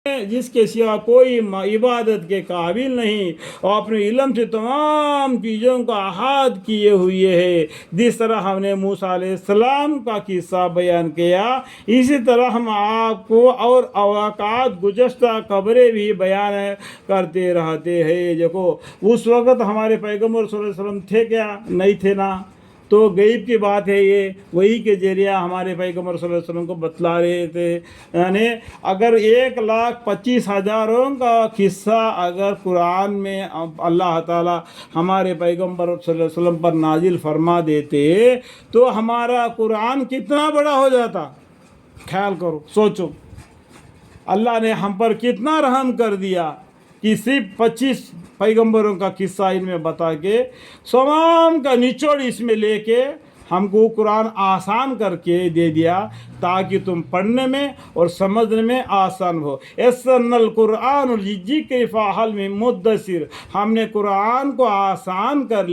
जिसके सिवा कोई इबादत के काबिल नहीं और अपने इल्म से तमाम चीज़ों का अहात किए हुए है। जिस तरह हमने मूसा अलैहिस्सलाम का किस्सा बयान किया, इसी तरह हम आपको और अवाकात गुज़श्ता खबरें भी बयान करते रहते हैं। देखो उस वक़्त हमारे पैगम्बर सल्लल्लाहु अलैहि वसल्लम थे क्या? नहीं थे ना। तो गैब की बात है ये, वही के जरिया हमारे पैगम्बर सल्लल्लाहु अलैहि वसल्लम को बतला रहे थे। यानी अगर 1,25,000 का किस्सा अगर कुरान में अल्लाह ताला हमारे पैगम्बर सल्लल्लाहु अलैहि वसल्लम पर नाजिल फरमा देते तो हमारा कुरान कितना बड़ा हो जाता। ख्याल करो, सोचो अल्लाह ने हम पर कितना रहम कर दिया कि सिर्फ 25 पैगम्बरों का किस्सा इनमें बता के तमाम का निचोड़ इसमें लेके हमको कुरान आसान करके दे दिया ताकि तुम पढ़ने में और समझने में आसान हो। यसनल कुरान जिक्र फ़हल में मुद्दसिर, हमने कुरान को आसान कर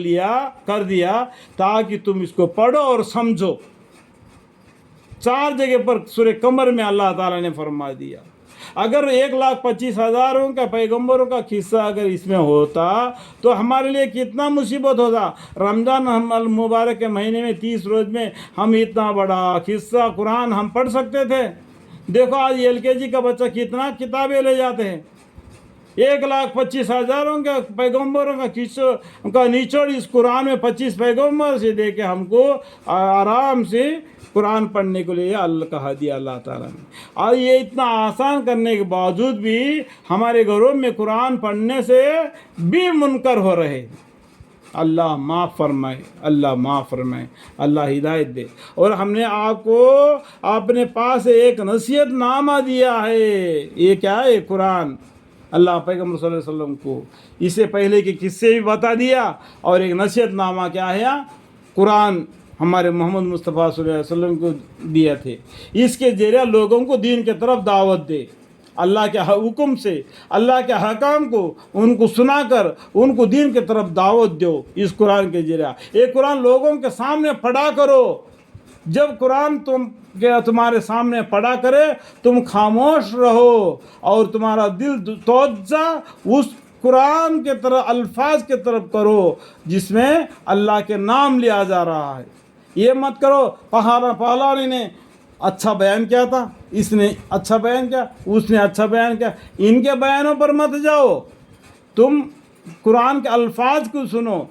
दिया ताकि तुम इसको पढ़ो और समझो। 4 जगह पर सूरह कमर में अल्लाह ताला ने फरमा दिया। अगर 1,25,000 का पैगम्बरों का किस्सा अगर इसमें होता तो हमारे लिए कितना मुसीबत होता। रमज़ान हम मुबारक के महीने में 30 रोज़ में हम इतना बड़ा किस्सा कुरान हम पढ़ सकते थे। देखो आज LKG का बच्चा कितना किताबें ले जाते हैं। 1,25,000 का पैगम्बरों का किस्सों का निचोड़ इस कुरान में 25 पैगम्बर से दे के हमको आराम से कुरान पढ़ने के लिए अल्लाह कहा दिया अल्लाह ताला ने। और ये इतना आसान करने के बावजूद भी हमारे घरों में कुरान पढ़ने से भी मुनकर हो रहे। अल्लाह माफ़ फरमाए, अल्लाह माफ़ फरमाए, अल्लाह हिदायत दे। और हमने आपको अपने पास एक नसीहत नामा दिया है। ये क्या है? कुरान। अल्लाह पैगम्बर सल्लल्लाहु अलैहि वसल्लम को इससे पहले के किस्से भी बता दिया और एक नसीहत नामा क्या है? कुरान हमारे मोहम्मद मुस्तफ़ा सल्लल्लाहु अलैहि वसल्लम को दिए थे। इसके जरिए लोगों को दीन की तरफ दावत दे, अल्लाह के हुक्म से अल्लाह के हकाम को उनको सुनाकर उनको दीन की तरफ दावत दो इस कुरान के जरिए। ये कुरान लोगों के सामने पढ़ा करो। जब कुरान तुम्हारे सामने पढ़ा करे तुम खामोश रहो और तुम्हारा दिल तवज्जो उस कुरान के तरफ अल्फाज के तरफ करो जिसमें अल्लाह के नाम लिया जा रहा है। ये मत करो पहलाने ने अच्छा बयान किया था, इसने अच्छा बयान किया, उसने अच्छा बयान किया, इनके बयानों पर मत जाओ। तुम कुरान के अल्फाज को सुनो,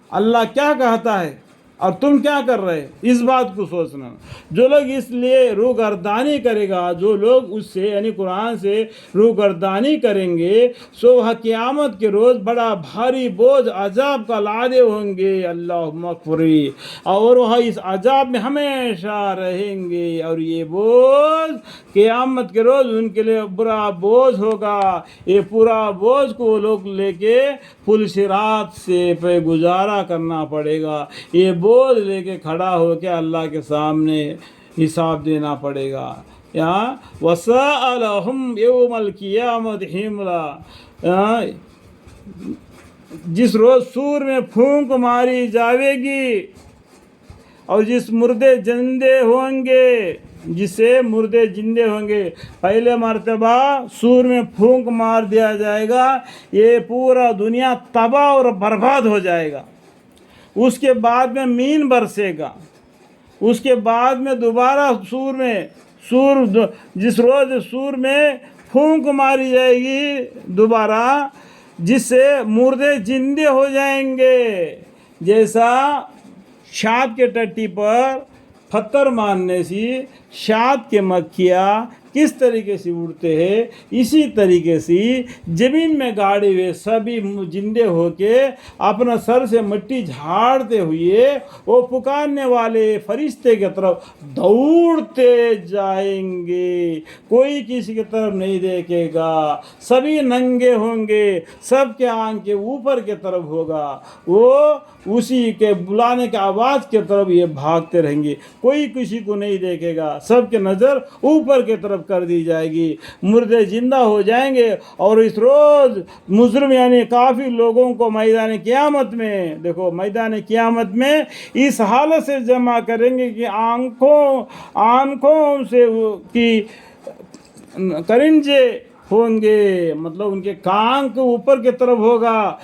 अल्लाह क्या कहता है और तुम क्या कर रहे, इस बात को सोचना। जो लोग इसलिए रूगर्दानी करेगा, जो लोग उससे यानी कुरान से रूगर्दानी करेंगे सो वह क़यामत के रोज़ बड़ा भारी बोझ अजाब का लादे होंगे। अल्लाह मग़फ़िरी, और वह इस अजाब में हमेशा रहेंगे और ये बोझ क़यामत के रोज़ उनके लिए बुरा बोझ होगा। ये पूरा बोझ को वो लोग लेके पुल सिरात से पे गुजारा करना पड़ेगा। ये बोझ लेके खड़ा होकर अल्लाह के सामने हिसाब देना पड़ेगा। यहाँ वसअलहुम यौमल क़ियामत हिमला, जिस रोज़ सूर में फूंक मारी जाएगी और जिस मुर्दे जिंदे होंगे, जिससे मुर्दे जिंदे होंगे। पहले मर्तबा सूर में फूंक मार दिया जाएगा, ये पूरा दुनिया तबाह और बर्बाद हो जाएगा। उसके बाद में मीन बरसेगा, उसके बाद में दोबारा जिस रोज़ सूर में फूंक मारी जाएगी दोबारा, जिससे मुर्दे जिंदे हो जाएंगे। जैसा शाद के टट्टी पर पत्थर मारने से शाद के मक्खियाँ किस तरीके से उड़ते हैं, इसी तरीके से ज़मीन में गाड़े हुए सभी जिंदे होके अपना सर से मिट्टी झाड़ते हुए वो पुकारने वाले फरिश्ते की तरफ दौड़ते जाएंगे। कोई किसी की तरफ नहीं देखेगा, सभी नंगे होंगे, सबके आंखें ऊपर की तरफ होगा। वो उसी के बुलाने के आवाज़ की तरफ ये भागते रहेंगे। कोई किसी को नहीं देखेगा, सबके नज़र ऊपर की तरफ कर दी जाएगी। मुर्दे जिंदा हो जाएंगे और इस रोज़ मुजरिम यानी काफ़ी लोगों को मैदान क़यामत में, देखो मैदान क़यामत में इस हालत से जमा करेंगे कि आँखों से कि करिंजे होंगे, मतलब उनके कान के ऊपर की तरफ होगा।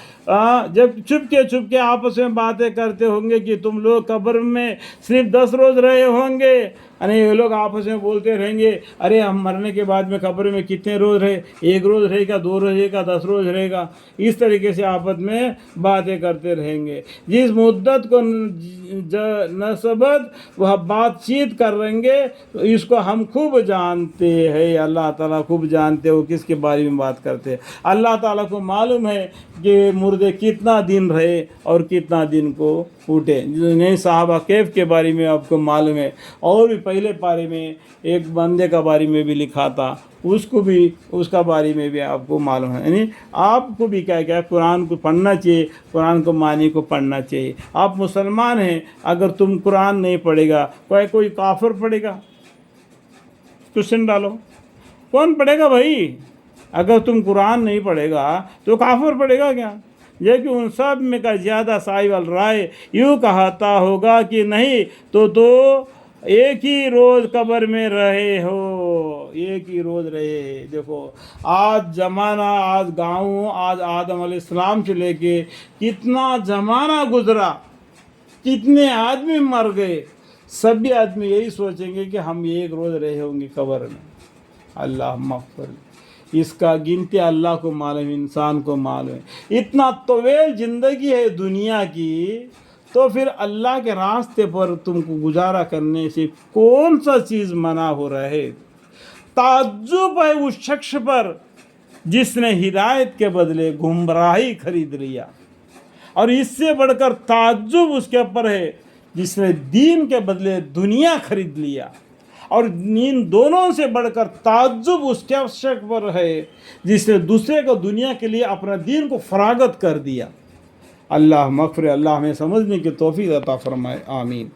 जब छुप के आपस में बातें करते होंगे कि तुम लोग कब्र में सिर्फ 10 रोज़ रहे होंगे, यानी ये लोग आपस में बोलते रहेंगे, अरे हम मरने के बाद में कब्र में कितने रोज़ रहे, 1 रोज़ रहेगा, 2 रोज़ रहेगा, 10 रोज़ रहेगा, इस तरीके से आपस में बातें करते रहेंगे। जिस मुद्दत को नस्बत वह बातचीत कर रहेंगे, तो इसको हम खूब जानते हैं, अल्लाह ताला खूब जानते हो किसके बारे में बात करते हैं। अल्लाह ताला को मालूम है कि मुर्दे कितना दिन रहे और कितना दिन को उठे। नहीं साहबा कैफ के बारे में आपको मालूम है, और भी पहले पारे में एक बंदे का बारे में भी लिखा था, उसको भी उसका बारे में भी आपको मालूम है। यानी आपको भी क्या क्या कुरान को पढ़ना चाहिए, कुरान को मानी को पढ़ना चाहिए। आप मुसलमान हैं, अगर तुम कुरान नहीं पढ़ेगा, कोई काफिर पढ़ेगा? क्वेश्चन डालो, कौन पढ़ेगा भाई? अगर तुम कुरान नहीं पढ़ेगा तो काफिर पढ़ेगा क्या? जबकि उन सब में का ज़्यादा साहिब अल राय यूँ कहता होगा कि नहीं तो एक ही रोज़ कब्र में रहे हो, एक ही रोज़ रहे। देखो आज ज़माना, आज गाँव, आज आदम अलैहिस्सलाम से लेके कितना ज़माना गुज़रा, कितने आदमी मर गए, सभी आदमी यही सोचेंगे कि हम एक रोज़ रहे होंगे कब्र में। अल्लाह मग़फ़िर, इसका गिनती अल्लाह को मालूम, इंसान को मालूम है। इतना तवील ज़िंदगी है दुनिया की, तो फिर अल्लाह के रास्ते पर तुमको गुजारा करने से कौन सा चीज़ मना हो रहा है? ताज्जुब है उस शख्स पर जिसने हिदायत के बदले गुमराही खरीद लिया, और इससे बढ़कर ताज्जुब उसके ऊपर है जिसने दीन के बदले दुनिया खरीद लिया, और इन दोनों से बढ़कर ताज्जुब उसके शख्स पर है जिसने दूसरे को दुनिया के लिए अपना दीन को फरागत कर दिया। अल्लाह मग़फ़िर, अल्लाह हमें समझने की तौफ़ीक़ अता फ़रमाए, आमीन।